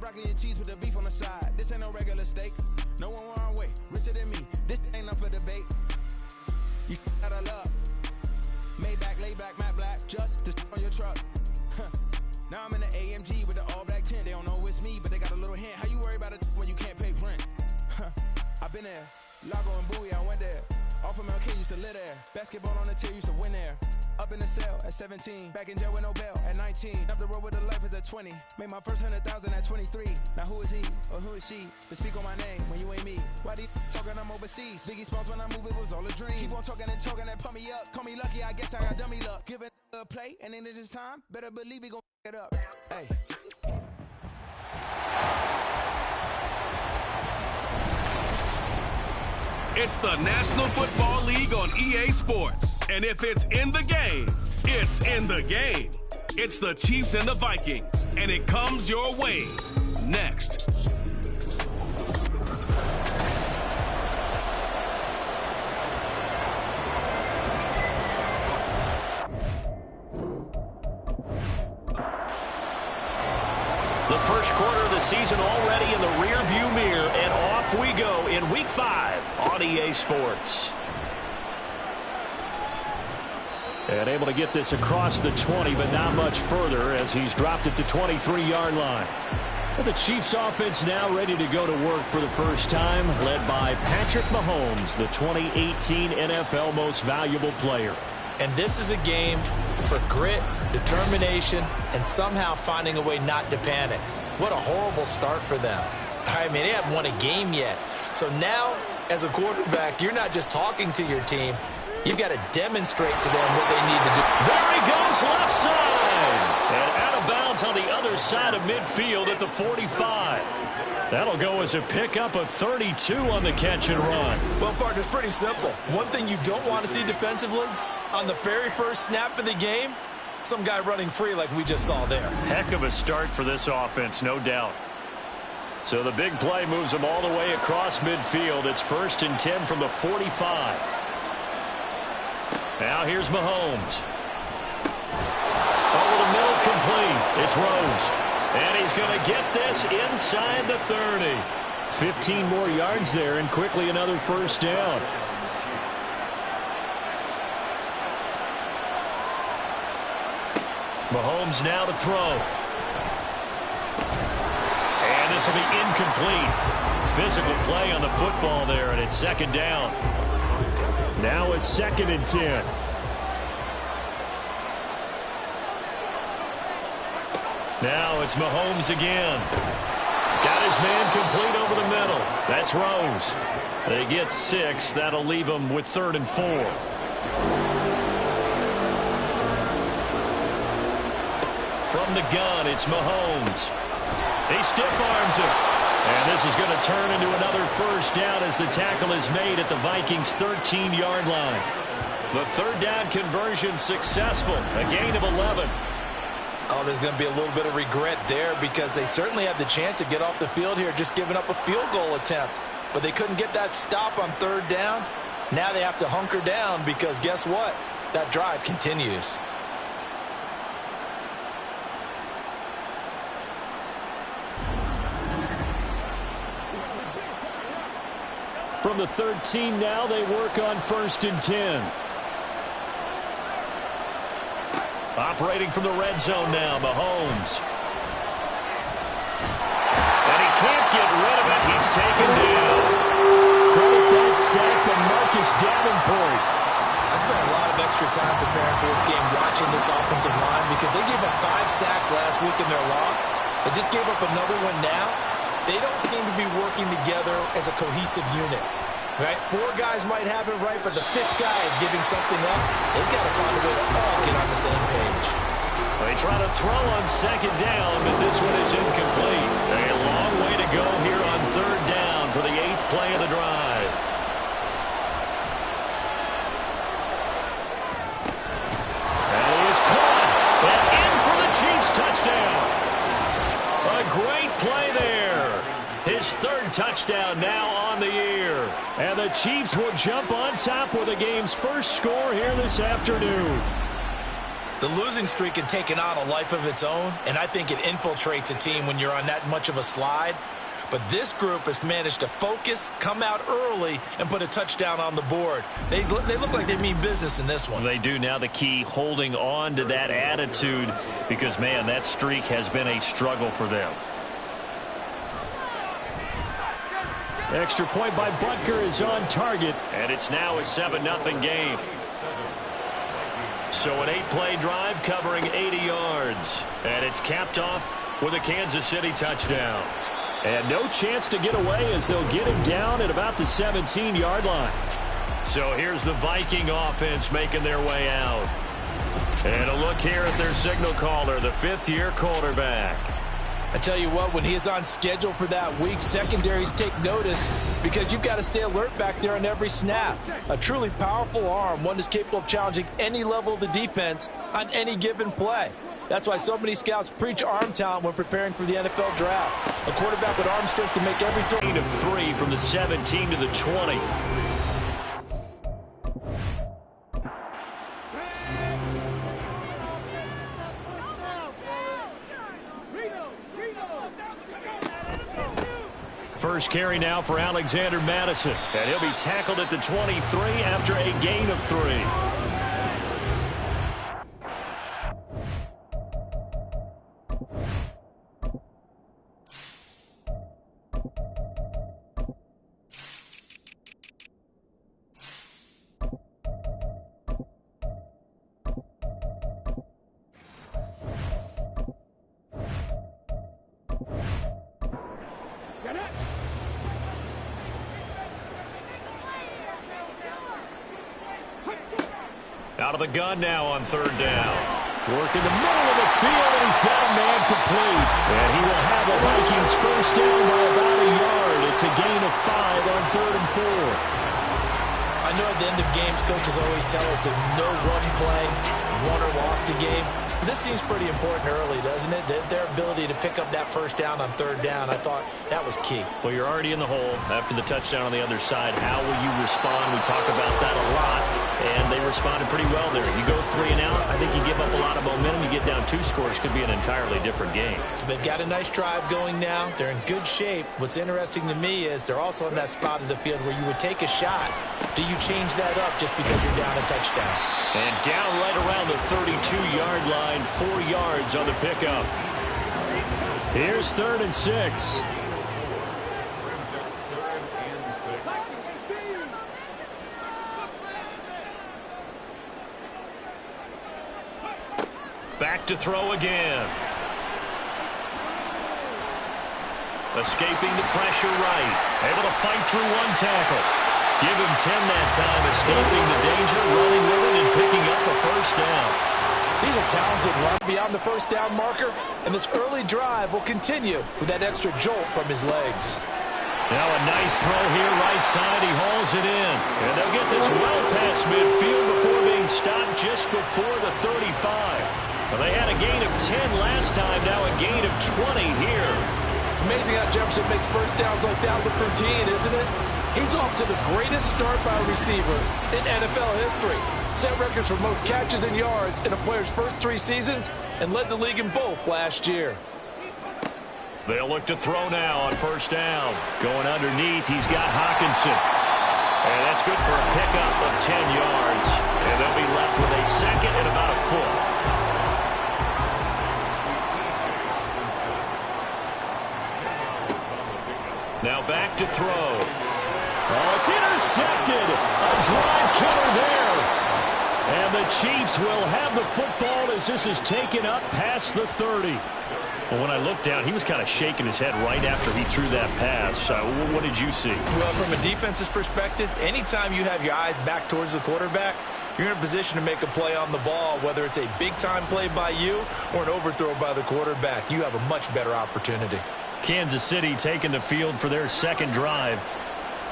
broccoli and cheese with the beef on the side. This ain't no regular steak. No one wrong way, richer than me. This ain't up for debate. You out of luck. Maybach, laid back, matte black, just to on your truck. Now I'm in the AMG with the all black tint. They don't know it's me, but they got a little hint. How you worry about it when you can't pay rent? I've been there. Lago and Bowie, I went there. Off of MLK, used to live there. Basketball on the tier, used to win there. Up in the cell at 17. Back in jail with no bail at 19. Up the road with the life is at 20. Made my first 100,000 at 23. Now who is he or who is she to speak on my name when you ain't me? Why do you talking I'm overseas? Biggie Smalls when I move, it was all a dream. Keep on talking and pump me up. Call me lucky, I guess I got dummy luck. Give it a play, and then it's time. Better believe we gon' it up. Hey. It's the National Football League on EA Sports. And if it's in the game, it's in the game. It's the Chiefs and the Vikings. And it comes your way next. The first quarter of the season already in the rearview mirror, and off we go in Week 5 on EA Sports. And able to get this across the 20, but not much further as he's dropped it to 23-yard line. And the Chiefs offense now ready to go to work for the first time, led by Patrick Mahomes, the 2018 NFL Most Valuable Player. And this is a game for grit, determination, and somehow finding a way not to panic. What a horrible start for them. I mean, they haven't won a game yet. So now, as a quarterback, you're not just talking to your team. You've got to demonstrate to them what they need to do. There he goes, left side. And out of bounds on the other side of midfield at the 45. That'll go as a pickup of 32 on the catch and run. Well, partner, it's pretty simple. One thing you don't want to see defensively, on the very first snap of the game, some guy running free like we just saw there. Heck of a start for this offense, no doubt. So the big play moves them all the way across midfield. It's 1st and 10 from the 45. Now here's Mahomes. Over the middle, complete. It's Rose. And he's going to get this inside the 30. 15 more yards there, and quickly another first down. Mahomes now to throw. And this will be incomplete. Physical play on the football there, and it's 2nd down. Now it's 2nd and 10. Now it's Mahomes again. Got his man complete over the middle. That's Rose. They get 6. That'll leave them with 3rd and 4. From the gun, it's Mahomes. He stiff-arms him. And this is going to turn into another first down as the tackle is made at the Vikings' 13-yard line. The 3rd down conversion successful. A gain of 11. Oh, there's going to be a little bit of regret there because they certainly had the chance to get off the field here, just giving up a field goal attempt. But they couldn't get that stop on 3rd down. Now they have to hunker down because guess what? That drive continues. From the 13 now, they work on 1st and 10. Operating from the red zone now, Mahomes. And he can't get rid of it. He's taken down. Credit that sack to Marcus Davenport. I spent a lot of extra time preparing for this game, watching this offensive line, because they gave up 5 sacks last week in their loss. They just gave up another one now. They don't seem to be working together as a cohesive unit. Right? 4 guys might have it right, but the 5th guy is giving something up. They've got to find a way to all get on the same page. They try to throw on 2nd down, but this one is incomplete. A long way to go here on 3rd down for the 8th play of the drive. And he is caught. And in for the Chiefs touchdown. A great play there. His 3rd touchdown now on the year. And the Chiefs will jump on top with the game's first score here this afternoon. The losing streak had taken on a life of its own, and I think it infiltrates a team when you're on that much of a slide. But this group has managed to focus, come out early, and put a touchdown on the board. They look like they mean business in this one. They do. Now the key, holding on to that attitude, because, man, that streak has been a struggle for them. Extra point by Butker is on target, and it's now a 7-0 game. So an 8-play drive covering 80 yards. And it's capped off with a Kansas City touchdown. And no chance to get away as they'll get him down at about the 17-yard line. So here's the Viking offense making their way out. And a look here at their signal caller, the 5th-year quarterback. I tell you what, when he is on schedule for that week, secondaries take notice because you've got to stay alert back there on every snap. A truly powerful arm, one that's capable of challenging any level of the defense on any given play. That's why so many scouts preach arm talent when preparing for the NFL draft. A quarterback with arm strength to make every throw. Gain of 3 from the 17 to the 20. First carry now for Alexander Madison. And he'll be tackled at the 23 after a gain of 3. Out of the gun now on 3rd down. Working the middle of the field, and he's got a man complete. And he will have the Vikings first down by about a yard. It's a gain of 5 on 3rd and 4. I know at the end of games, coaches always tell us that no one play, won or lost a game. This seems pretty important early, doesn't it? Their ability to pick up that first down on 3rd down, I thought that was key. Well, you're already in the hole after the touchdown on the other side. How will you respond? We talk about that a lot, and they responded pretty well there. You go 3 and out, I think you give up a lot of momentum. You get down 2 scores, could be an entirely different game. So they've got a nice drive going now. They're in good shape. What's interesting to me is they're also in that spot of the field where you would take a shot. Do you change that up just because you're down a touchdown? And down right around the 32-yard line, 4 yards on the pickup. Here's 3rd and 6. Back to throw again. Escaping the pressure right. Able to fight through 1 tackle. Give him 10 that time, escaping the danger, running with it, and picking up a first down. He's a talented run beyond the first down marker, and this early drive will continue with that extra jolt from his legs. Now a nice throw here, right side. He hauls it in. And they'll get this well past midfield before being stopped just before the 35. Well, they had a gain of 10 last time, now a gain of 20 here. Amazing how Jefferson makes first downs like that look routine, isn't it? He's off to the greatest start by a receiver in NFL history. Set records for most catches and yards in a player's first 3 seasons and led the league in both last year. They'll look to throw now on first down. Going underneath, he's got Hawkinson. And that's good for a pickup of 10 yards. And they'll be left with a second and about a foot. Now back to throw. Oh, it's intercepted. A drive killer there. And the Chiefs will have the football as this is taken up past the 30. Well, when I looked down, he was kind of shaking his head right after he threw that pass. What did you see? Well, from a defense's perspective, anytime you have your eyes back towards the quarterback, you're in a position to make a play on the ball, whether it's a big-time play by you or an overthrow by the quarterback. You have a much better opportunity. Kansas City taking the field for their second drive.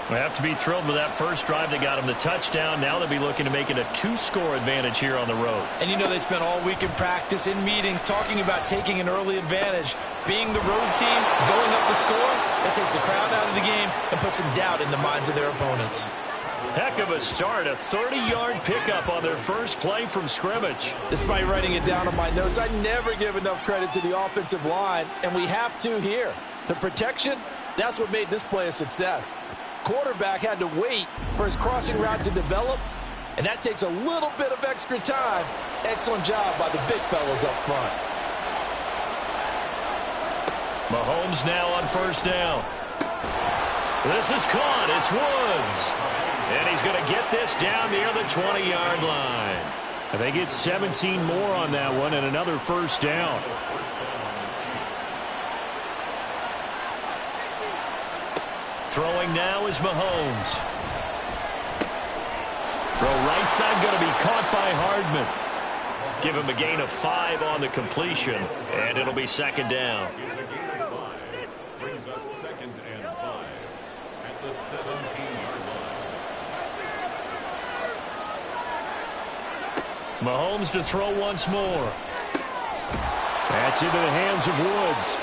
They have to be thrilled with that first drive. They got them the touchdown. Now they'll be looking to make it a 2-score advantage here on the road. And you know they spent all week in practice, in meetings, talking about taking an early advantage. Being the road team, going up a score, that takes the crowd out of the game and puts some doubt in the minds of their opponents. Heck of a start, a 30-yard pickup on their first play from scrimmage. Despite writing it down on my notes, I never give enough credit to the offensive line, and we have to here. The protection, that's what made this play a success. Quarterback had to wait for his crossing route to develop, and that takes a little bit of extra time. Excellent job by the big fellas up front. Mahomes now on first down. This is caught. It's Woods. And he's going to get this down near the 20-yard line. And they get 17 more on that one and another first down. Throwing now is Mahomes. Throw right side going to be caught by Hardman. Give him a gain of 5 on the completion, and it'll be second down. Brings up 2nd and 5 at the 17-yard line. Mahomes to throw once more. That's into the hands of Woods.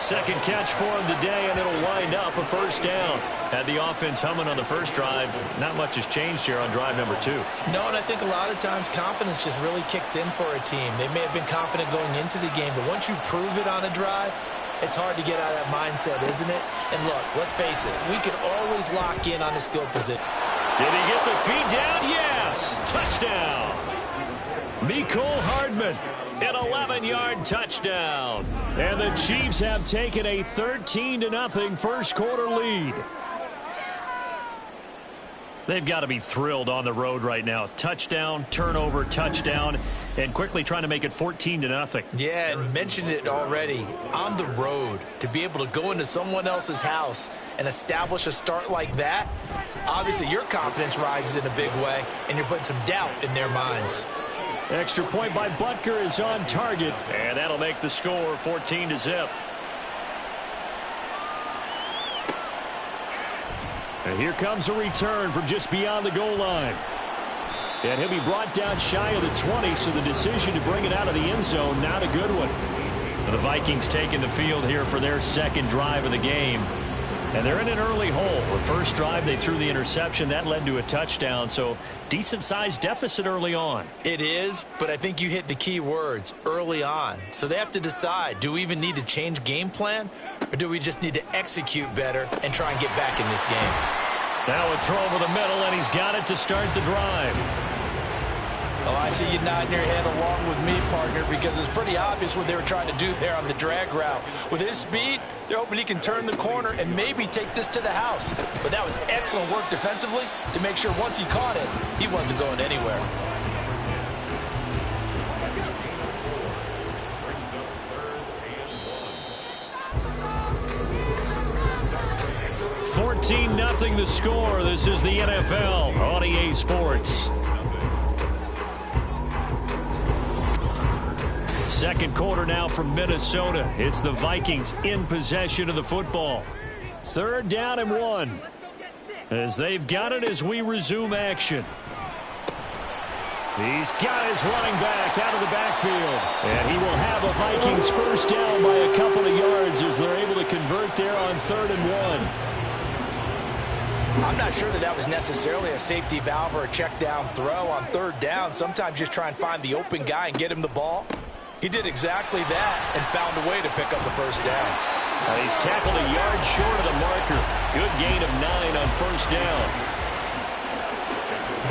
Second catch for him today, and it'll wind up a first down. Had the offense humming on the first drive. Not much has changed here on drive number 2. No, and I think a lot of times confidence just really kicks in for a team. They may have been confident going into the game, but once you prove it on a drive, it's hard to get out of that mindset, isn't it? And look, let's face it, we can always lock in on the skill position. Did he get the feed down? Yes! Touchdown! Mecole Hardman, an 11-yard touchdown. And the Chiefs have taken a 13-0 first quarter lead. They've got to be thrilled on the road right now. Touchdown, turnover, touchdown, and quickly trying to make it 14-0. Yeah, and mentioned it already. On the road, to be able to go into someone else's house and establish a start like that, obviously your confidence rises in a big way, and you're putting some doubt in their minds. Extra point by Butker is on target, and that'll make the score 14-0. And here comes a return from just beyond the goal line. And he'll be brought down shy of the 20, so the decision to bring it out of the end zone, not a good one. The Vikings taking the field here for their second drive of the game. And they're in an early hole. The first drive, they threw the interception. That led to a touchdown, so decent-sized deficit early on. It is, but I think you hit the key words, early on. So they have to decide, do we even need to change game plan, or do we just need to execute better and try and get back in this game? Now a throw over the middle, and he's got it to start the drive. Oh, I see you nodding your head along with me, partner, because it's pretty obvious what they were trying to do there on the drag route. With his speed, they're hoping he can turn the corner and maybe take this to the house. But that was excellent work defensively to make sure once he caught it, he wasn't going anywhere. Brings up 14-0 the score. This is the NFL on EA Sports. Second quarter now from Minnesota. It's the Vikings in possession of the football. 3rd down and 1. As they've got it as we resume action. He's got his running back out of the backfield. And he will have a Vikings first down by a couple of yards as they're able to convert there on 3rd and 1. I'm not sure that was necessarily a safety valve or a check down throw on 3rd down. Sometimes just try and find the open guy and get him the ball. He did exactly that and found a way to pick up the first down. He's tackled a yard short of the marker. Good gain of 9 on first down.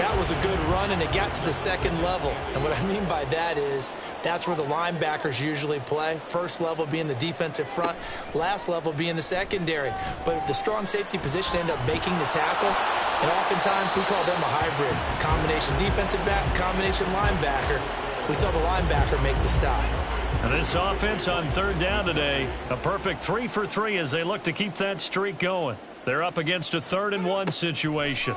That was a good run, and it got to the second level. And what I mean by that is that's where the linebackers usually play. First level being the defensive front, last level being the secondary. But the strong safety position ended up making the tackle, and oftentimes we call them a hybrid. Combination defensive back, combination linebacker. We saw the linebacker make the stop. And this offense on 3rd down today, a perfect 3 for 3 as they look to keep that streak going. They're up against a 3rd and 1 situation.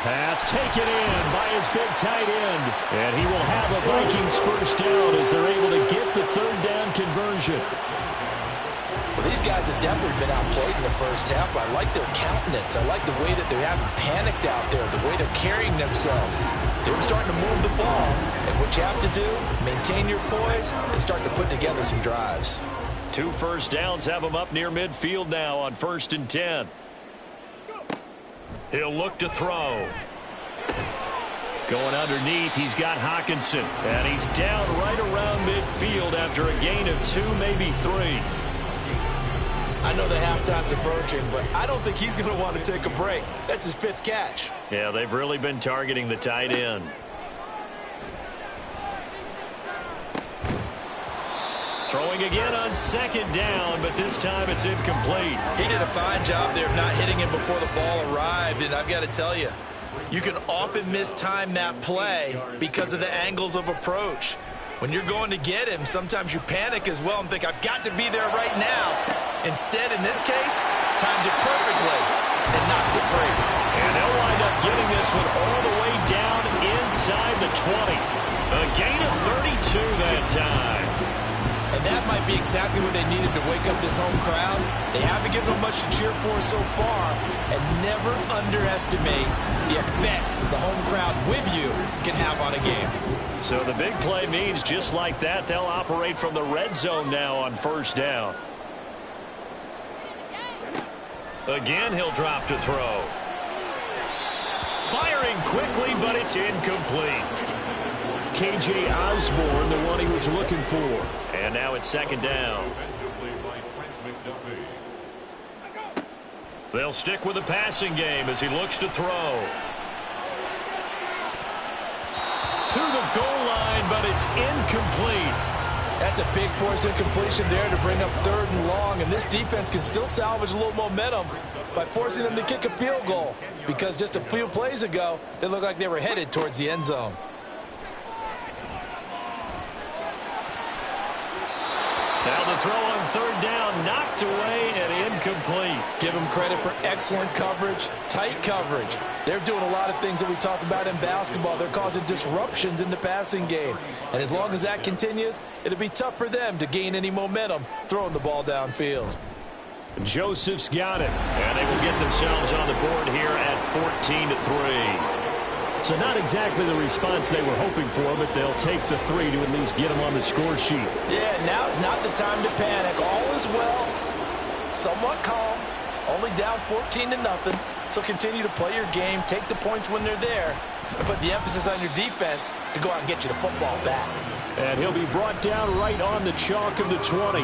Pass taken in by his big tight end. And he will have a Vikings first down as they're able to get the 3rd down conversion. Well, these guys have definitely been outplayed in the first half. I like their countenance. I like the way that they haven't panicked out there, the way they're carrying themselves. They were starting to move the ball. And what you have to do, maintain your poise and start to put together some drives. 2 first downs have them up near midfield now on 1st and 10. He'll look to throw. Going underneath, he's got Hockenson. And he's down right around midfield after a gain of 2, maybe 3. I know the halftime's approaching, but I don't think he's going to want to take a break. That's his 5th catch. Yeah, they've really been targeting the tight end. Throwing again on 2nd down, but this time it's incomplete. He did a fine job there of not hitting him before the ball arrived, and I've got to tell you, you can often mistime that play because of the angles of approach. When you're going to get him, sometimes you panic as well and think, I've got to be there right now. Instead, in this case, timed it perfectly and knocked it free. And they'll wind up getting this one all the way down inside the 20. A gain of 32 that time. And that might be exactly what they needed to wake up this home crowd. They haven't given them much to cheer for so far. And never underestimate the effect the home crowd with you can have on a game. So the big play means just like that, they'll operate from the red zone now on 1st down. Again, he'll drop to throw. Firing quickly, but it's incomplete. K.J. Osborne, the one he was looking for. And now it's 2nd down. They'll stick with the passing game as he looks to throw. To the goal line, but it's incomplete. That's a big force incompletion there to bring up 3rd and long, and this defense can still salvage a little momentum by forcing them to kick a field goal, because just a few plays ago, they looked like they were headed towards the end zone. Now the throw on 3rd down, knocked away and incomplete. Give them credit for excellent coverage, tight coverage. They're doing a lot of things that we talk about in basketball. They're causing disruptions in the passing game. And as long as that continues, it'll be tough for them to gain any momentum throwing the ball downfield. Joseph's got it. And they will get themselves on the board here at 14-3. So not exactly the response they were hoping for, but they'll take the 3 to at least get them on the score sheet. Yeah, now is not the time to panic. All is well, somewhat calm, only down 14-0. So continue to play your game, take the points when they're there, and put the emphasis on your defense to go out and get you the football back. And he'll be brought down right on the chalk of the 20.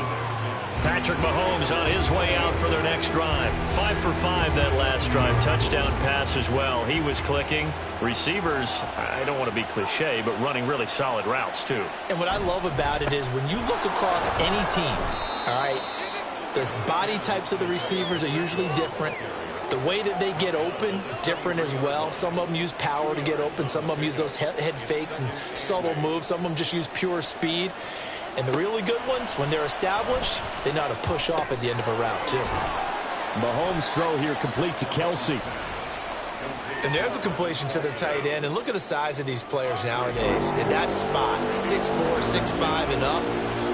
Patrick Mahomes on his way out for their next drive. 5 for 5 that last drive. Touchdown pass as well. He was clicking. Receivers, I don't want to be cliche, but running really solid routes too. And what I love about it is when you look across any team, all right, the body types of the receivers are usually different. The way that they get open, different as well. Some of them use power to get open. Some of them use those head fakes and subtle moves. Some of them just use pure speed. And the really good ones, when they're established, they know how to push off at the end of a route, too. Mahomes' throw here complete to Kelsey. And there's a completion to the tight end. And look at the size of these players nowadays. In that spot, 6'4", 6'5", and up.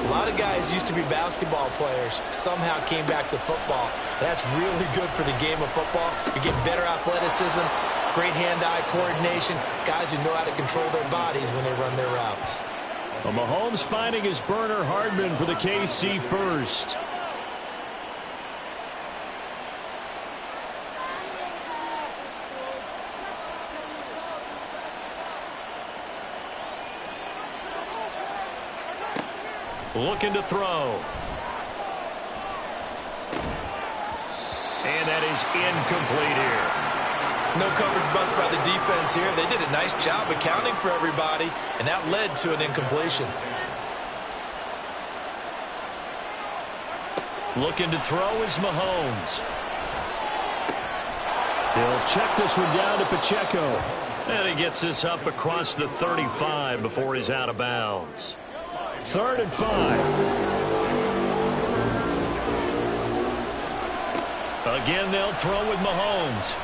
A lot of guys used to be basketball players, somehow came back to football. And that's really good for the game of football. You're getting better athleticism, great hand-eye coordination, guys who know how to control their bodies when they run their routes. Well, Mahomes finding his burner Hardman for the KC first. Looking to throw. And that is incomplete here. No coverage bust by the defense here. They did a nice job accounting for everybody, and that led to an incompletion. Looking to throw is Mahomes. He'll check this one down to Pacheco. And he gets this up across the 35 before he's out of bounds. 3rd and 5. Again, they'll throw with Mahomes.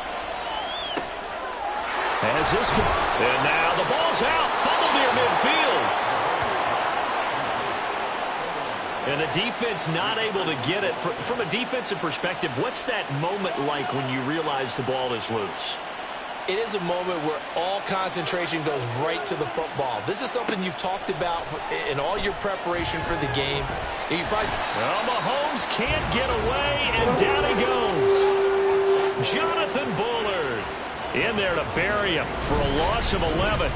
As this and now the ball's out. Fumble near midfield. And the defense not able to get it. From a defensive perspective, what's that moment like when you realize the ball is loose? It is a moment where all concentration goes right to the football. This is something you've talked about in all your preparation for the game. Well, Mahomes can't get away, and down he goes. Jonathan Bullard. in there to bury him for a loss of 11.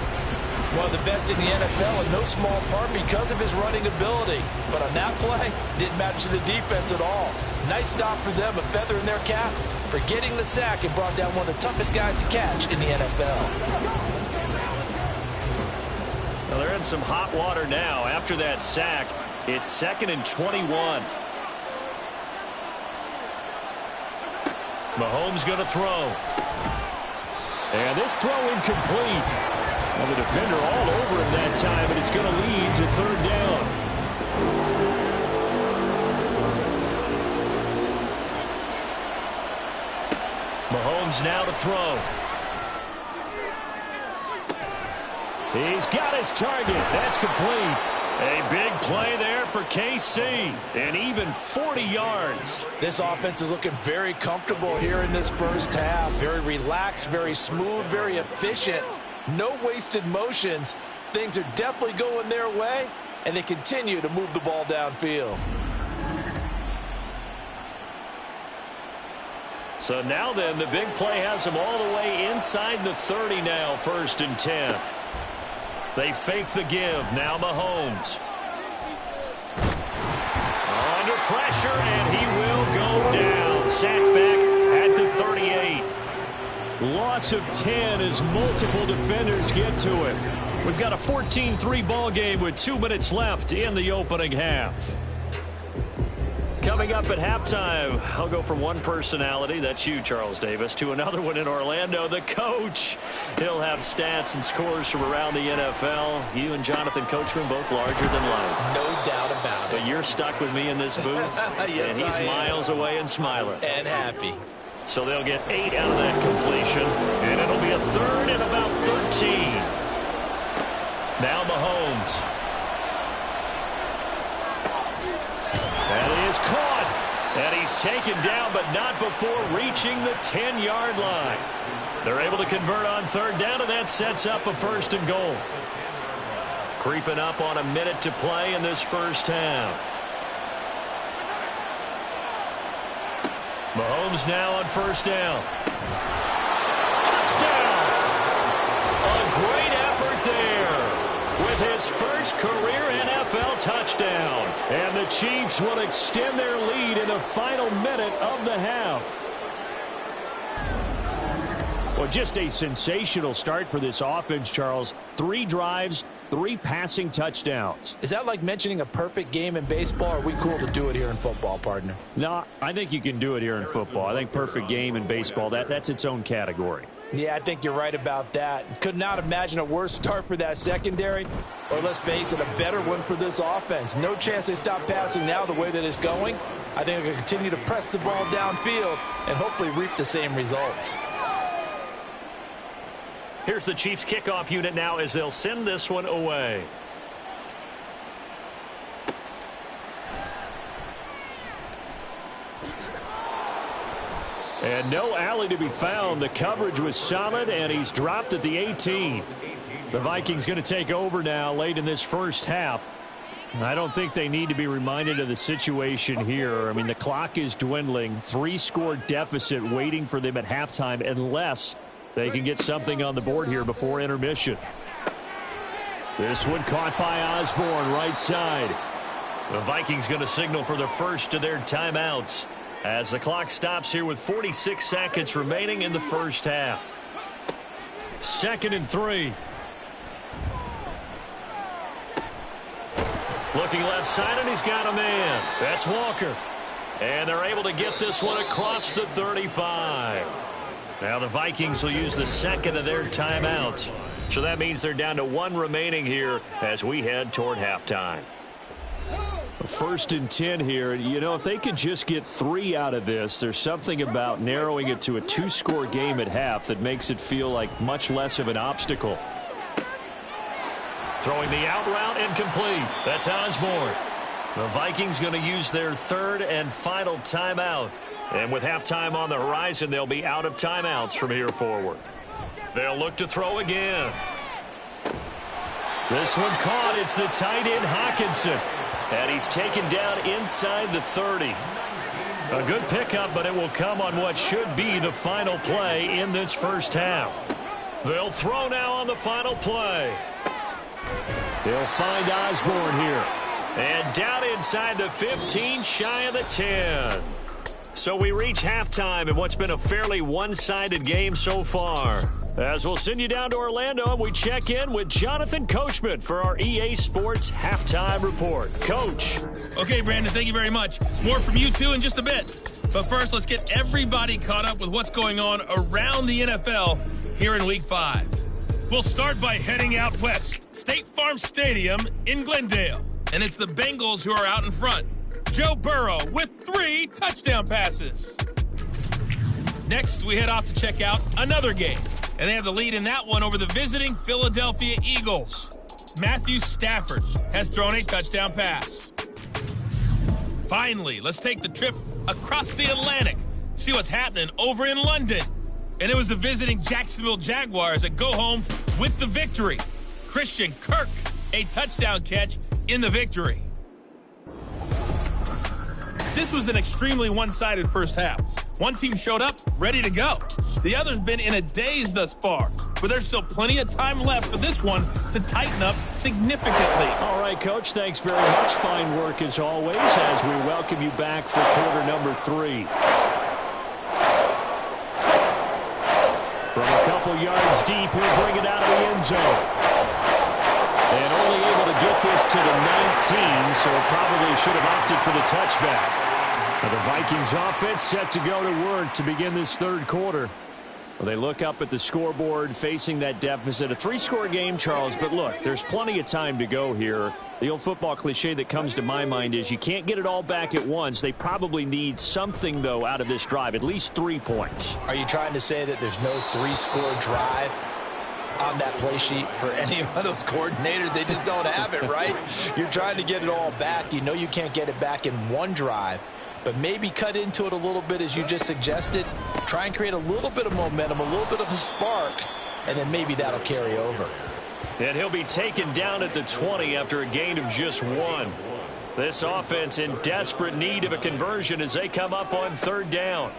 One of the best in the NFL, in no small part because of his running ability. But on that play, didn't match the defense at all. Nice stop for them, a feather in their cap for getting the sack and brought down one of the toughest guys to catch in the NFL. Well, they're in some hot water now. After that sack, it's 2nd and 21. Mahomes going to throw. And this throw incomplete. Well, the defender all over him that time, and it's going to lead to 3rd down. Mahomes now to throw. He's got his target. That's complete. A big play there for KC, and even 40 yards. This offense is looking very comfortable here in this first half. Very relaxed, very smooth, very efficient. No wasted motions. Things are definitely going their way, and they continue to move the ball downfield. So now then, the big play has them all the way inside the 30 now, 1st and 10. They fake the give. Now Mahomes. Under pressure, and he will go down. Sacked back at the 38. Loss of 10 as multiple defenders get to it. We've got a 14-3 ball game with 2 minutes left in the opening half. Coming up at halftime, I'll go from one personality, that's you, Charles Davis, to another one in Orlando, the coach. He'll have stats and scores from around the NFL. You and Jonathan Coachman both larger than life. No doubt about it. But you're stuck with me in this booth, yes, and he's miles away and smiling. And happy. So they'll get 8 out of that completion, and it'll be a 3rd and about 13. Now Mahomes. That is caught, and he's taken down, but not before reaching the 10-yard line. They're able to convert on 3rd down, and that sets up a 1st and goal. Creeping up on a minute to play in this first half. Mahomes now on 1st down. Touchdown! A great effort there with his first career NFL touchdown. And the Chiefs will extend their lead in the final minute of the half. Well, just a sensational start for this offense, Charles. 3 drives, 3 passing touchdowns. Is that like mentioning a perfect game in baseball, or are we cool to do it here in football, partner? No, I think you can do it here in football. I think perfect game in baseball, that's its own category. Yeah, I think you're right about that. Could not imagine a worse start for that secondary, or let's face it, a better one for this offense. No chance they stop passing now the way that it's going. I think they'll continue to press the ball downfield and hopefully reap the same results. Here's the Chiefs kickoff unit now as they'll send this one away. And no alley to be found. The coverage was solid, and he's dropped at the 18. The Vikings going to take over now late in this first half. I don't think they need to be reminded of the situation here. I mean, the clock is dwindling. 3-score deficit waiting for them at halftime unless they can get something on the board here before intermission. This one caught by Osborne, right side. The Vikings going to signal for the first of their timeouts as the clock stops here with 46 seconds remaining in the first half. 2nd and 3. Looking left side, and he's got a man. That's Walker. And they're able to get this one across the 35. Now the Vikings will use the second of their timeouts. So that means they're down to 1 remaining here as we head toward halftime. 1st and 10 here. You know, if they could just get 3 out of this, there's something about narrowing it to a 2-score game at half that makes it feel like much less of an obstacle. Throwing the out route incomplete. That's Osborne. The Vikings going to use their 3rd and final timeout. And with halftime on the horizon, they'll be out of timeouts from here forward. They'll look to throw again. This one caught. It's the tight end Hockenson. And he's taken down inside the 30. A good pickup, but it will come on what should be the final play in this first half. They'll throw now on the final play. He'll find Osborne here. And down inside the 15, shy of the 10. So we reach halftime in what's been a fairly one-sided game so far. As we'll send you down to Orlando, and we check in with Jonathan Coachman for our EA Sports Halftime Report. Coach. Okay, Brandon, thank you very much. More from you, too, in just a bit. But first, let's get everybody caught up with what's going on around the NFL here in Week 5. We'll start by heading out west. State Farm Stadium in Glendale. And it's the Bengals who are out in front. Joe Burrow with 3 touchdown passes. Next, we head off to check out another game. And they have the lead in that one over the visiting Philadelphia Eagles. Matthew Stafford has thrown a touchdown pass. Finally, let's take the trip across the Atlantic. See what's happening over in London. And it was the visiting Jacksonville Jaguars that go home with the victory. Christian Kirk, a touchdown catch in the victory. This was an extremely one-sided first half. One team showed up, ready to go. The other's been in a daze thus far, but there's still plenty of time left for this one to tighten up significantly. All right, Coach, thanks very much. Fine work as always as we welcome you back for quarter number 3. From a couple yards deep, he'll bring it out of the end zone. And only able to get this to the 19, so probably should have opted for the touchback. Now the Vikings offense set to go to work to begin this third quarter. Well, they look up at the scoreboard facing that deficit. A 3-score game, Charles, but look, there's plenty of time to go here. The old football cliche that comes to my mind is you can't get it all back at once. They probably need something, though, out of this drive, at least 3 points. Are you trying to say that there's no 3-score drive on that play sheet for any of those coordinators? They just don't have it, right? You're trying to get it all back. You know you can't get it back in one drive, but maybe cut into it a little bit as you just suggested. Try and create a little bit of momentum, a little bit of a spark, and then maybe that'll carry over. And he'll be taken down at the 20 after a gain of just 1. This offense in desperate need of a conversion as they come up on 3rd down.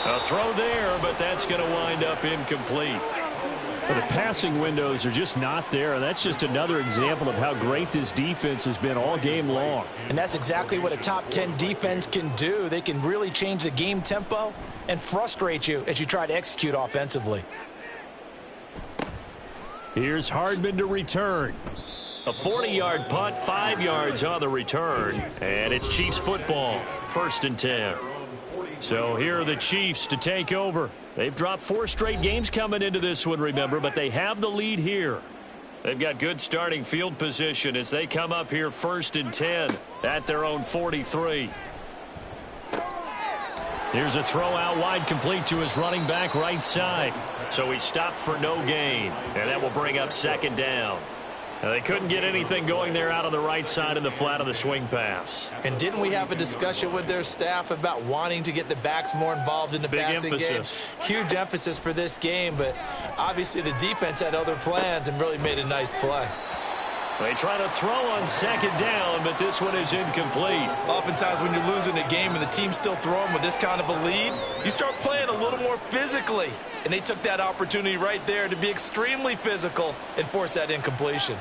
A throw there, but that's going to wind up incomplete. Well, the passing windows are just not there, and that's just another example of how great this defense has been all game long. And that's exactly what a top 10 defense can do. They can really change the game tempo and frustrate you as you try to execute offensively. Here's Hardman to return. A 40-yard punt, 5 yards on the return, and it's Chiefs football, 1st and 10. So here are the Chiefs to take over. They've dropped 4 straight games coming into this one, remember, but they have the lead here. They've got good starting field position as they come up here 1st and 10 at their own 43. Here's a throw out wide, complete to his running back right side. So he stopped for no gain, and that will bring up 2nd down. Now, they couldn't get anything going there out on the right side of the flat of the swing pass. And didn't we have a discussion with their staff about wanting to get the backs more involved in the passing game? Huge emphasis for this game, but obviously the defense had other plans and really made a nice play. They try to throw on 2nd down, but this one is incomplete. Oftentimes when you're losing a game and the team's still throwing with this kind of a lead, you start playing a little more physically. And they took that opportunity right there to be extremely physical and force that incompletion.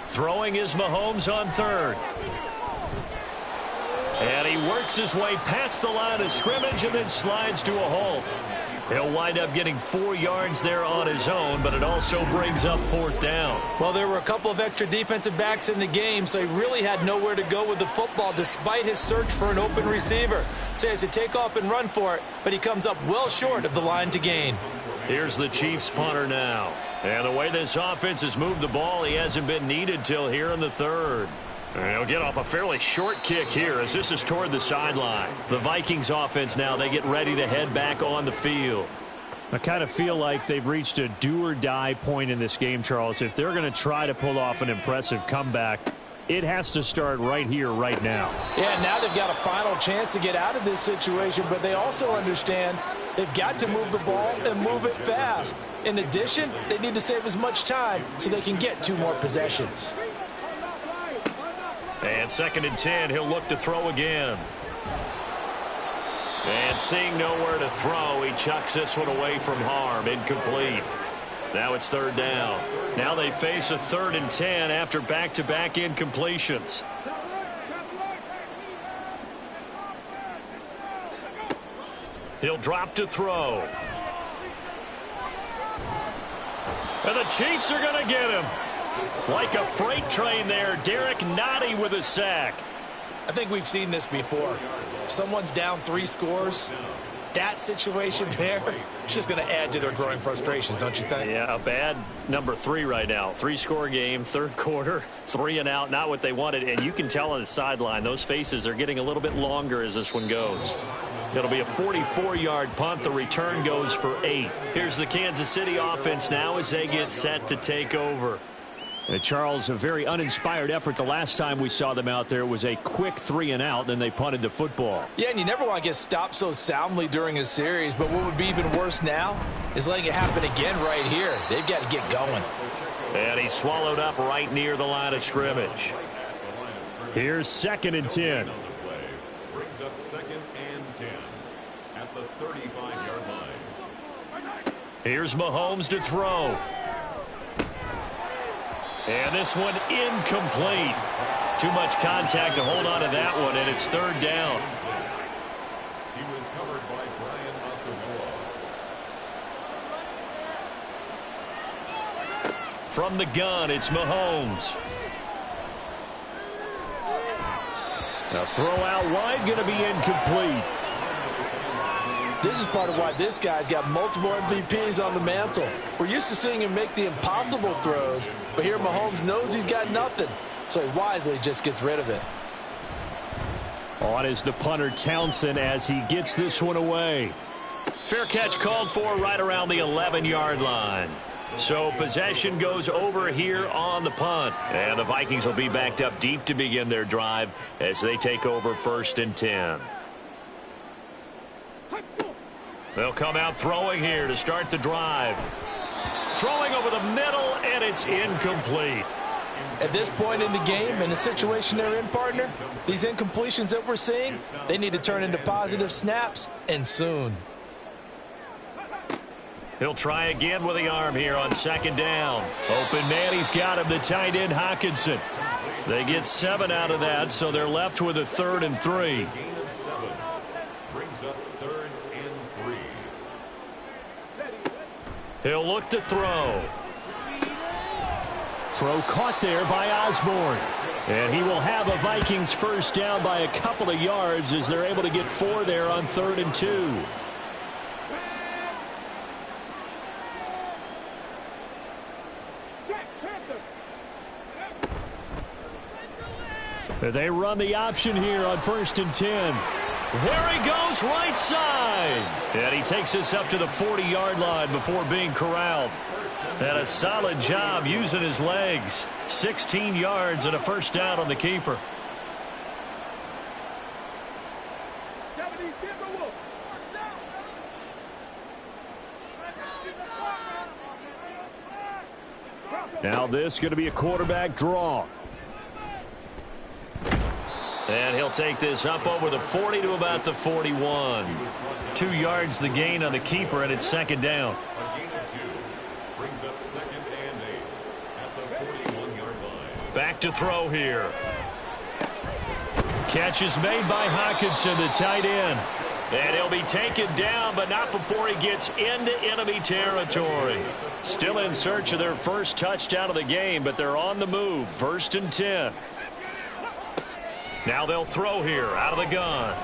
Throwing is Mahomes on 3rd. And he works his way past the line of scrimmage and then slides to a halt. He'll wind up getting 4 yards there on his own, but it also brings up 4th down. Well, there were a couple of extra defensive backs in the game, so he really had nowhere to go with the football despite his search for an open receiver. So he has to take off and run for it, but he comes up well short of the line to gain. Here's the Chiefs punter now. And the way this offense has moved the ball, he hasn't been needed till here in the 3rd. And he'll get off a fairly short kick here as this is toward the sideline. The Vikings offense now, they get ready to head back on the field. I kind of feel like they've reached a do-or-die point in this game, Charles. If they're going to try to pull off an impressive comeback, it has to start right here, right now. Yeah, now they've got a final chance to get out of this situation, but they also understand they've got to move the ball and move it fast. In addition, they need to save as much time so they can get 2 more possessions. And 2nd and 10, he'll look to throw again. And seeing nowhere to throw, he chucks this one away from harm. Incomplete. Now it's 3rd down. Now they face a 3rd and 10 after back-to-back incompletions. He'll drop to throw. And the Chiefs are going to get him. Like a freight train there, Derek Nottie with a sack. I think we've seen this before. If someone's down 3 scores, that situation there, it's just going to add to their growing frustrations, don't you think? Yeah, a bad number 3 right now. 3-score game, 3rd quarter, 3 and out, not what they wanted. And you can tell on the sideline, those faces are getting a little bit longer as this one goes. It'll be a 44-yard punt. The return goes for 8. Here's the Kansas City offense now as they get set to take over. And Charles, a very uninspired effort. The last time we saw them out there was a quick 3 and out, then they punted the football. Yeah, and you never want to get stopped so soundly during a series, but what would be even worse now is letting it happen again right here. They've got to get going. And he's swallowed up right near the line of scrimmage. Here's 2nd and 10. Brings up 2nd and 10 at the 35-yard line. Here's Mahomes to throw. And this one incomplete. Too much contact to hold on to that one, and it's 3rd down. He was covered by Brian Asamoah. From the gun, it's Mahomes. A throw out wide, going to be incomplete. This is part of why this guy's got multiple MVPs on the mantle. We're used to seeing him make the impossible throws, but here Mahomes knows he's got nothing, so he wisely just gets rid of it. On is the punter Townsend as he gets this one away. Fair catch called for right around the 11-yard line. So possession goes over here on the punt. And the Vikings will be backed up deep to begin their drive as they take over 1st and 10. They'll come out throwing here to start the drive. Throwing over the middle, and it's incomplete. At this point in the game, in the situation they're in, partner, these incompletions that we're seeing, they need to turn into positive snaps, and soon. He'll try again with the arm here on 2nd down. Open man, he's got him, the tight end Hockenson. They get 7 out of that, so they're left with a 3rd and 3. Gain of 7 brings up 3rd and 3. He'll look to throw. Throw caught there by Osborne. And he will have a Vikings 1st down by a couple of yards as they're able to get 4 there on 3rd and 2. They run the option here on 1st and 10. There he goes, right side. And he takes this up to the 40-yard line before being corralled. And a solid job using his legs. 16 yards and a 1st down on the keeper. Now this is going to be a quarterback draw. And he'll take this up over the 40 to about the 41. 2 yards the gain on the keeper, and it's 2nd down. A gain of 2 brings up 2nd and 8 at the 41-yard line. Back to throw here. Catch is made by Hockenson, the tight end. And he'll be taken down, but not before he gets into enemy territory. Still in search of their first touchdown of the game, but they're on the move. 1st and 10. Now they'll throw here out of the gun.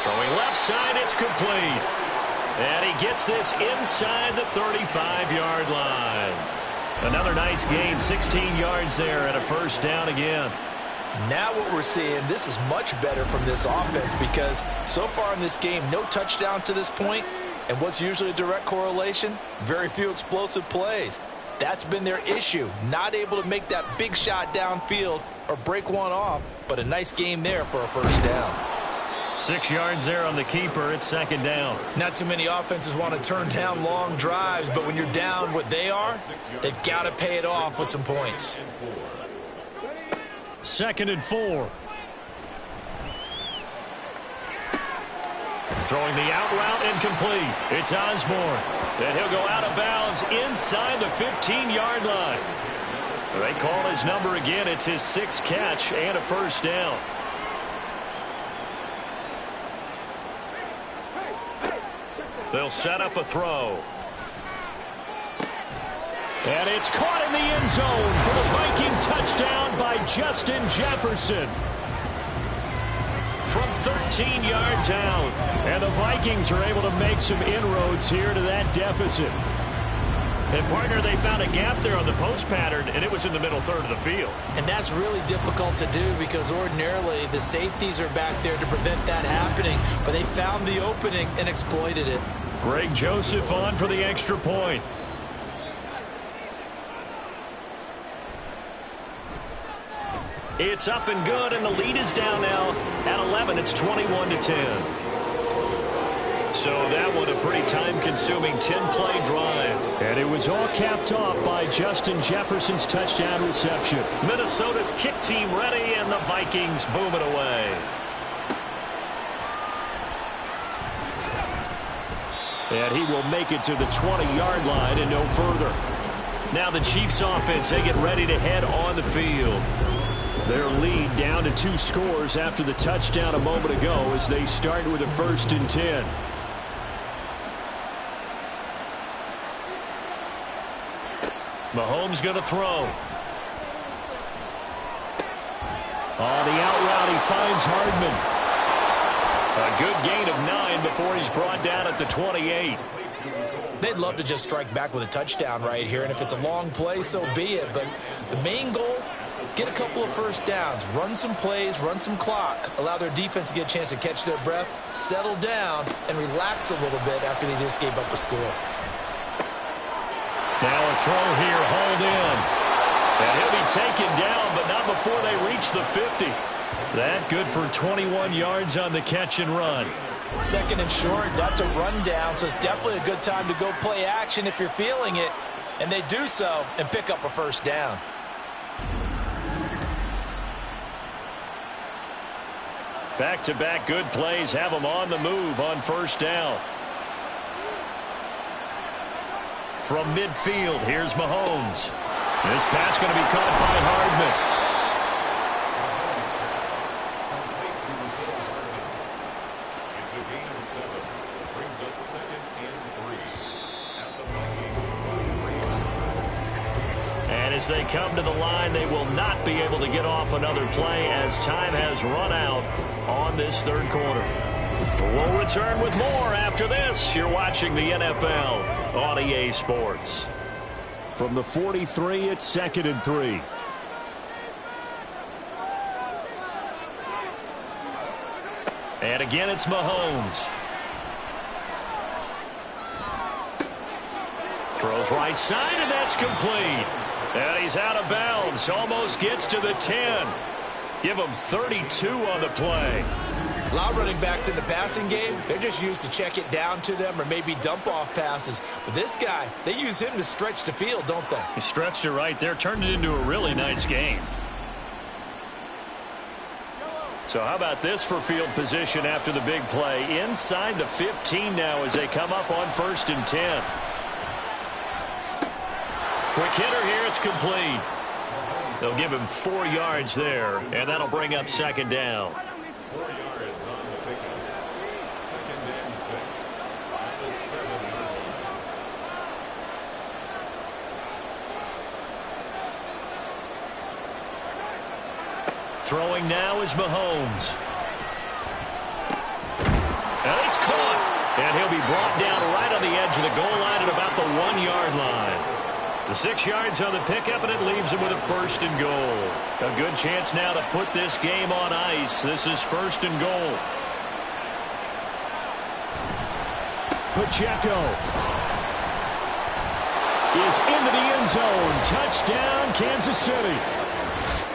Throwing left side, it's complete. And he gets this inside the 35-yard line. Another nice gain, 16 yards there and a 1st down again. Now what we're seeing, this is much better from this offense because so far in this game, no touchdown to this point. And what's usually a direct correlation? Very few explosive plays. That's been their issue, not able to make that big shot downfield or break one off, but a nice game there for a 1st down. 6 yards there on the keeper. It's 2nd down. Not too many offenses want to turn down long drives, but when you're down what they are, they've got to pay it off with some points. 2nd and 4. Throwing the out route incomplete. It's Osborne. And he'll go out of bounds inside the 15-yard line. They call his number again. It's his 6th catch and a first down. They'll set up a throw. And it's caught in the end zone for the Viking touchdown by Justin Jefferson. From 13 yards out. And the Vikings are able to make some inroads here to that deficit. And, partner, they found a gap there on the post pattern, and it was in the middle third of the field. And that's really difficult to do because ordinarily the safeties are back there to prevent that happening. But they found the opening and exploited it. Greg Joseph on for the extra point. It's up and good, and the lead is down now at 11. It's 21-10. So that one a pretty time-consuming 10-play drive. And it was all capped off by Justin Jefferson's touchdown reception. Minnesota's kick team ready, and the Vikings boom it away. And he will make it to the 20-yard line and no further. Now the Chiefs offense, they get ready to head on the field. Their lead down to 2 scores after the touchdown a moment ago as they start with a 1st and 10. Mahomes going to throw. On the out route, he finds Hardman. A good gain of 9 before he's brought down at the 28. They'd love to just strike back with a touchdown right here, and if it's a long play, so be it. But the main goal, get a couple of first downs, run some plays, run some clock, allow their defense to get a chance to catch their breath, settle down, and relax a little bit after they just gave up a score. Now a throw here, hauled in. And he'll be taken down, but not before they reach the 50. That good for 21 yards on the catch and run. 2nd and short, that's a rundown, so it's definitely a good time to go play action if you're feeling it. And they do so and pick up a first down. Back-to-back good plays have them on the move on 1st down. From midfield, here's Mahomes. This pass going to be caught by Hardman. It's a gain of 7. Brings up 2nd and 3. At the Vikings 5. And as they come to the line, they will not be able to get off another play as time has run out on this 3rd quarter. We'll return with more after this. You're watching the NFL on EA Sports. From the 43, it's 2nd and 3. And again, it's Mahomes. Throws right side, and that's complete. And he's out of bounds. Almost gets to the 10. Give him 32 on the play. A lot of running backs in the passing game, they're just used to check it down to them or maybe dump off passes. But this guy, they use him to stretch the field, don't they? He stretched it right there, turned it into a really nice game. So how about this for field position after the big play? Inside the 15 now as they come up on 1st and 10. Quick hitter here, it's complete. They'll give him 4 yards there, and that'll bring up 2nd down. 4 yards on the pickup. 2nd and 6. At the 7-yard line. Throwing now is Mahomes. And it's caught. And he'll be brought down right on the edge of the goal line at about the 1-yard line. The 6 yards on the pickup, and it leaves him with a 1st and goal. A good chance now to put this game on ice. This is 1st and goal. Pacheco is into the end zone. Touchdown, Kansas City.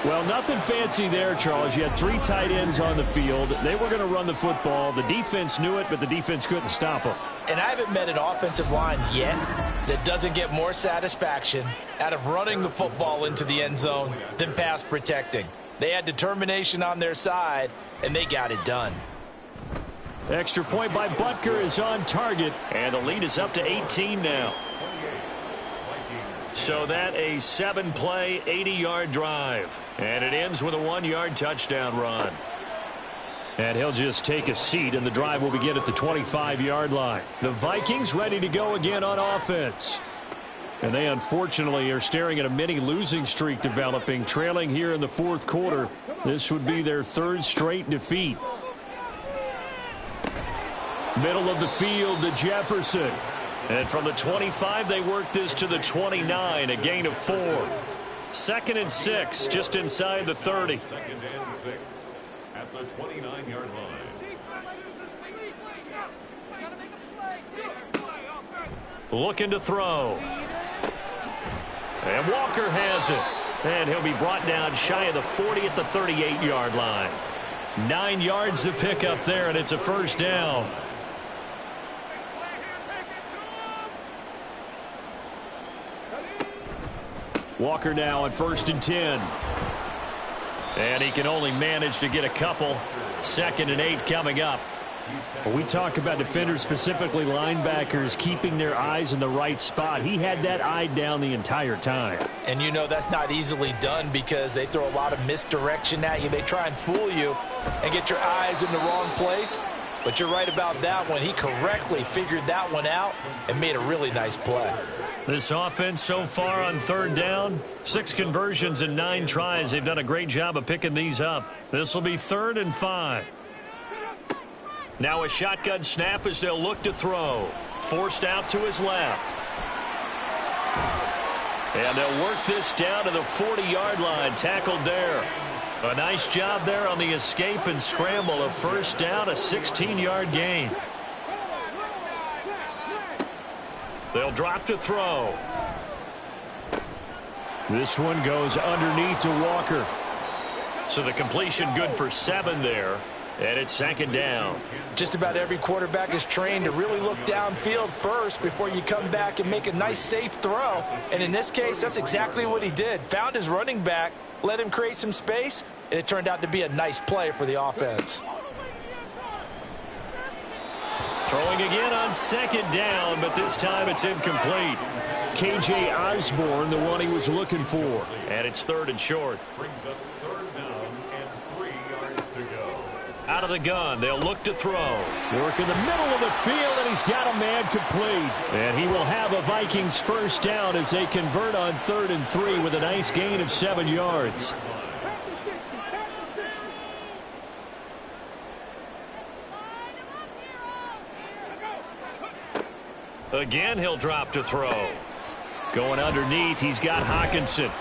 Well, nothing fancy there, Charles. You had 3 tight ends on the field. They were going to run the football. The defense knew it, but the defense couldn't stop them. And I haven't met an offensive line yet that doesn't get more satisfaction out of running the football into the end zone than pass protecting. They had determination on their side, and they got it done. Extra point by Butker is on target, and the lead is up to 18 now. So that a 7-play, 80-yard drive. And it ends with a 1-yard touchdown run. And he'll just take a seat, and the drive will begin at the 25-yard line. The Vikings ready to go again on offense. And they unfortunately are staring at a mini losing streak developing, trailing here in the fourth quarter. This would be their third straight defeat. Middle of the field to Jefferson. And from the 25, they work this to the 29, a gain of 4. 2nd and 6, just inside the 30. 2nd and 6 at the 29-yard line. Looking to throw. And Walker has it. And he'll be brought down shy of the 40 at the 38-yard line. 9 yards to pick up there, and it's a first down. Walker now on 1st and 10. And he can only manage to get a couple. 2nd and 8 coming up. We talk about defenders, specifically linebackers, keeping their eyes in the right spot. He had that eye down the entire time. And you know that's not easily done because they throw a lot of misdirection at you. They try and fool you and get your eyes in the wrong place. But you're right about that one. He correctly figured that one out and made a really nice play. This offense so far on 3rd down, 6 conversions and 9 tries. They've done a great job of picking these up. This will be 3rd and 5. Now a shotgun snap as they'll look to throw. Forced out to his left. And they'll work this down to the 40-yard line. Tackled there. A nice job there on the escape and scramble. A first down, a 16-yard gain. They'll drop to throw. This one goes underneath to Walker. So the completion good for 7 there. And it's 2nd down. Just about every quarterback is trained to really look downfield first before you come back and make a nice, safe throw. And in this case, that's exactly what he did. Found his running back, let him create some space, and it turned out to be a nice play for the offense. Throwing again on 2nd down, but this time it's incomplete. K.J. Osborne, the one he was looking for. And it's 3rd and short. Brings up 3rd down and 3 yards to go. Out of the gun, they'll look to throw. Work in the middle of the field, and he's got a man complete. And he will have a Vikings first down as they convert on 3rd and 3 with a nice gain of 7 yards. Again, he'll drop to throw. Going underneath, he's got Hockenson.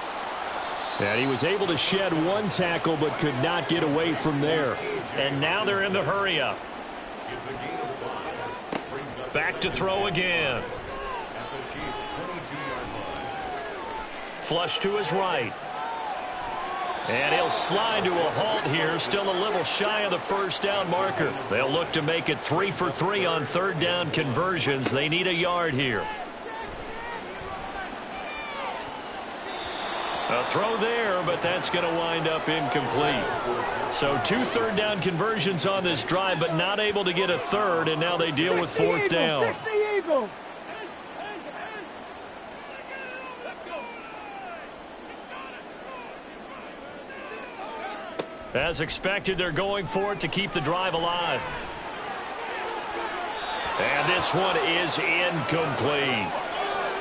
And he was able to shed 1 tackle but could not get away from there. And now they're in the hurry up. It's a gain of 5. Back to throw again. At the Chiefs' 22-yard line. Flush to his right. And he'll slide to a halt here, still a little shy of the first down marker. They'll look to make it 3 for 3 on 3rd down conversions. They need a yard here. A throw there, but that's going to wind up incomplete. So 2 3rd down conversions on this drive, but not able to get a 3rd, and now they deal with 4th down. As expected, they're going for it to keep the drive alive. And this one is incomplete.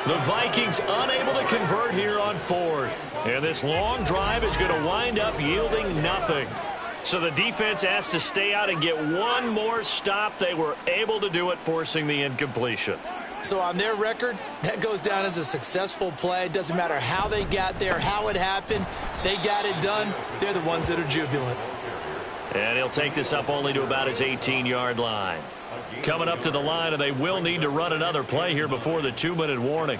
The Vikings unable to convert here on 4th. And this long drive is going to wind up yielding nothing. So the defense has to stay out and get one more stop. They were able to do it, forcing the incompletion. So on their record, that goes down as a successful play. Doesn't matter how they got there, how it happened. They got it done. They're the ones that are jubilant. And he'll take this up only to about his 18-yard line. Coming up to the line, and they will need to run another play here before the 2-minute warning.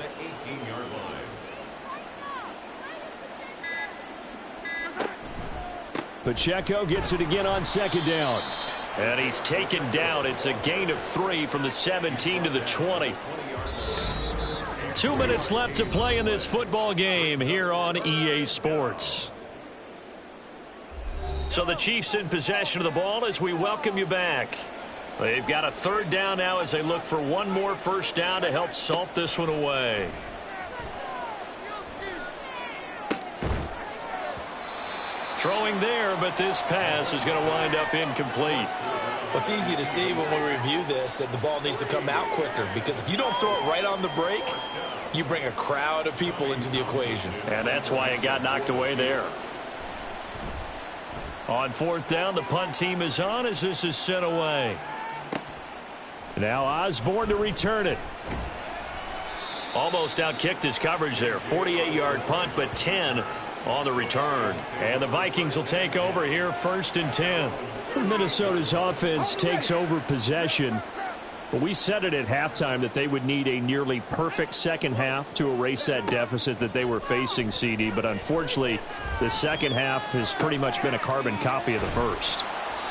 Pacheco gets it again on 2nd down. And he's taken down. It's a gain of 3 from the 17 to the 20. 2 minutes left to play in this football game here on EA Sports. So the Chiefs in possession of the ball as we welcome you back. They've got a third down now as they look for one more first down to help salt this one away. Throwing there, but this pass is going to wind up incomplete. Well, it's easy to see when we review this that the ball needs to come out quicker, because if you don't throw it right on the break, you bring a crowd of people into the equation. And that's why it got knocked away there. On fourth down, the punt team is on as this is sent away. Now Osborne to return it. Almost outkicked his coverage there. 48-yard punt, but 10 on the return. And the Vikings will take over here, 1st and 10. Minnesota's offense takes over possession. But we said it at halftime that they would need a nearly perfect second half to erase that deficit that they were facing, CD. But unfortunately, the second half has pretty much been a carbon copy of the first.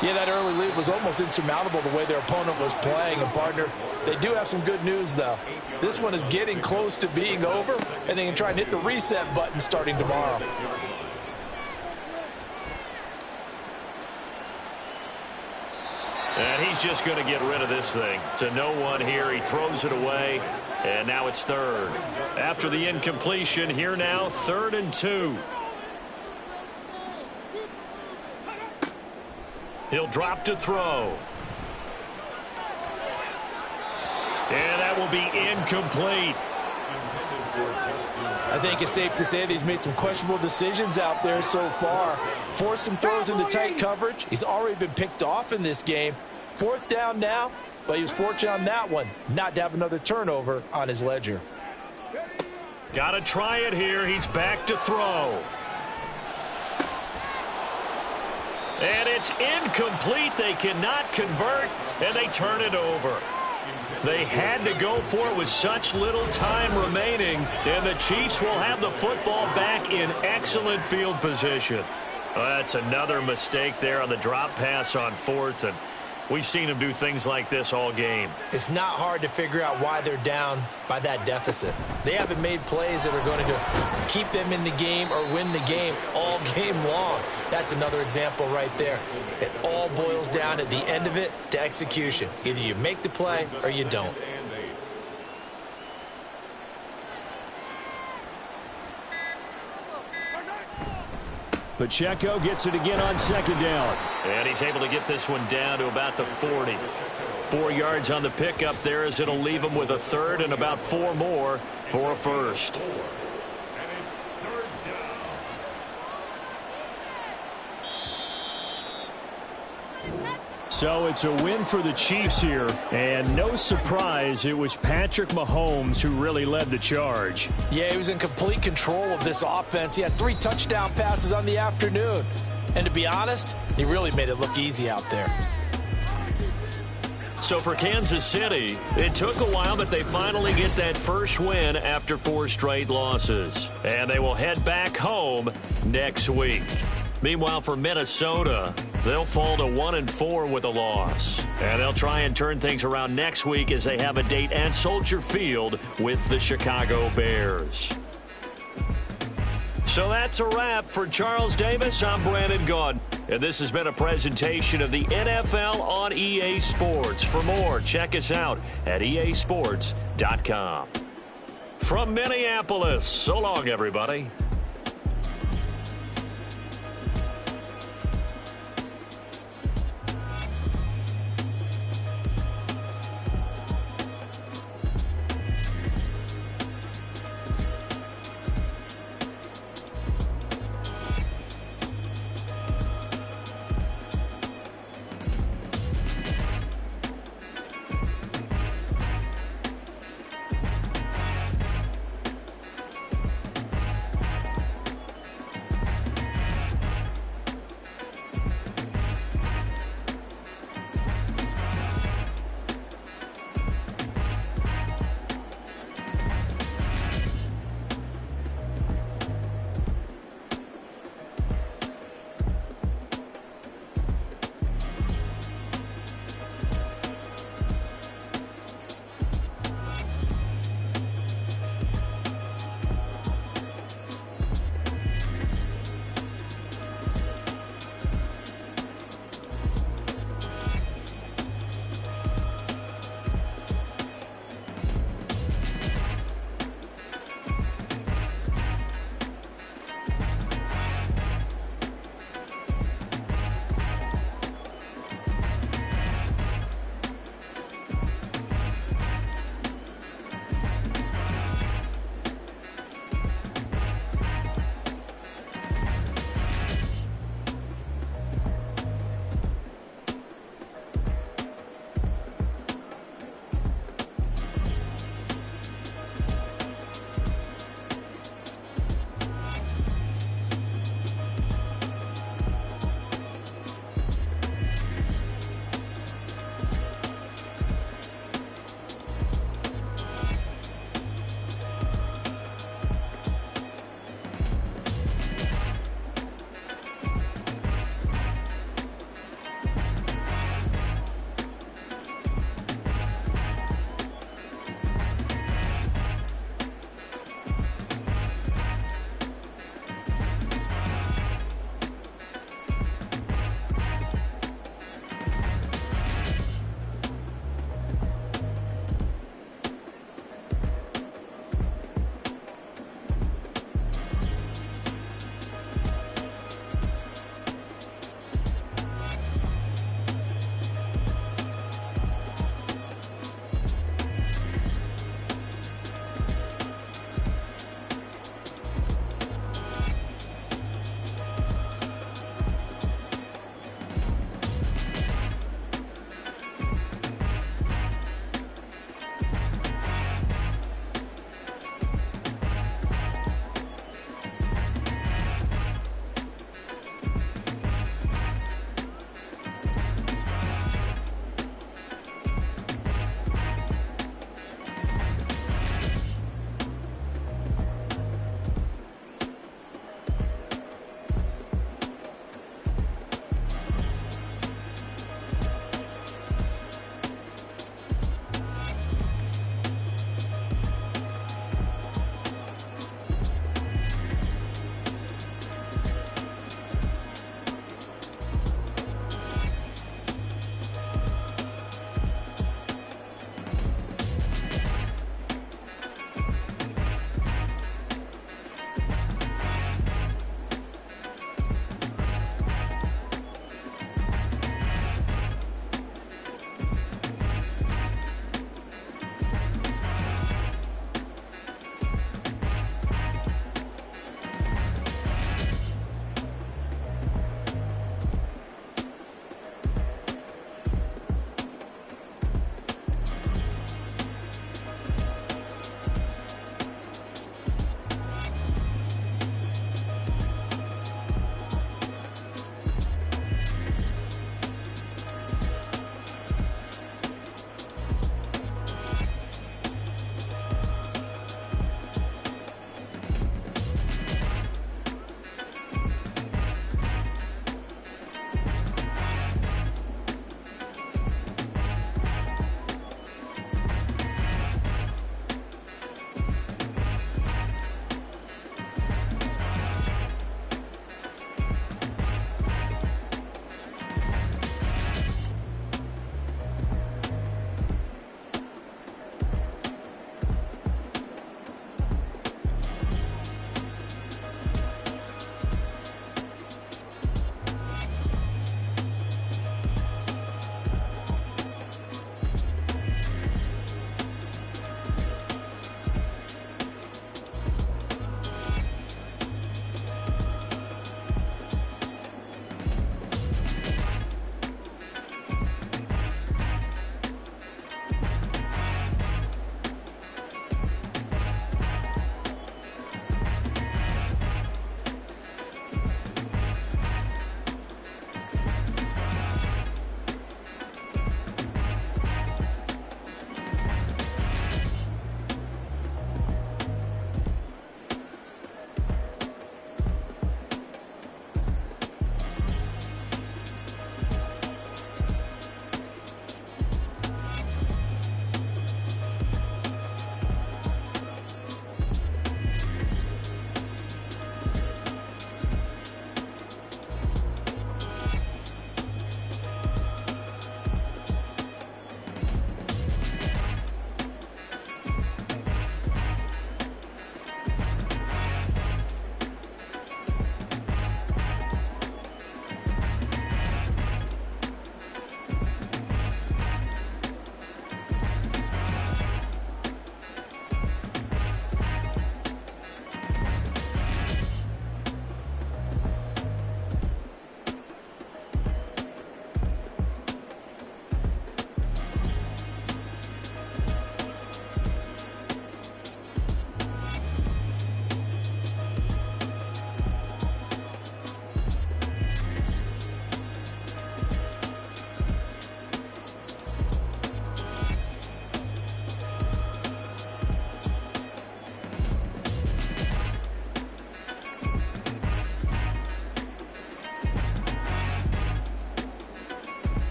Yeah, that early lead was almost insurmountable the way their opponent was playing. And, partner, they do have some good news, though. This one is getting close to being over, and they can try and hit the reset button starting tomorrow. And he's just going to get rid of this thing. To no one here. He throws it away, and now it's third. After the incompletion, here now, 3rd and 2. He'll drop to throw. And that will be incomplete. I think it's safe to say that he's made some questionable decisions out there so far. Forced some throws into tight coverage. He's already been picked off in this game. 4th down now, but he was fortunate on that one not to have another turnover on his ledger. Got to try it here. He's back to throw. And it's incomplete. They cannot convert, and they turn it over. They had to go for it with such little time remaining, and the Chiefs will have the football back in excellent field position. That's another mistake there on the drop pass on 4th, and we've seen them do things like this all game. It's not hard to figure out why they're down by that deficit. They haven't made plays that are going to keep them in the game or win the game all game long. That's another example right there. It all boils down at the end of it to execution. Either you make the play or you don't. Pacheco gets it again on 2nd down. And he's able to get this one down to about the 40. 4 yards on the pickup there as it'll leave him with a 3rd and about 4 more for a first. So it's a win for the Chiefs here, and no surprise, it was Patrick Mahomes who really led the charge. Yeah, he was in complete control of this offense. He had 3 touchdown passes on the afternoon. And to be honest, he really made it look easy out there. So for Kansas City, it took a while, but they finally get that first win after 4 straight losses. And they will head back home next week. Meanwhile, for Minnesota, they'll fall to 1-4 with a loss. And they'll try and turn things around next week as they have a date at Soldier Field with the Chicago Bears. So that's a wrap for Charles Davis. I'm Brandon Gaudin. And this has been a presentation of the NFL on EA Sports. For more, check us out at easports.com. From Minneapolis, so long, everybody.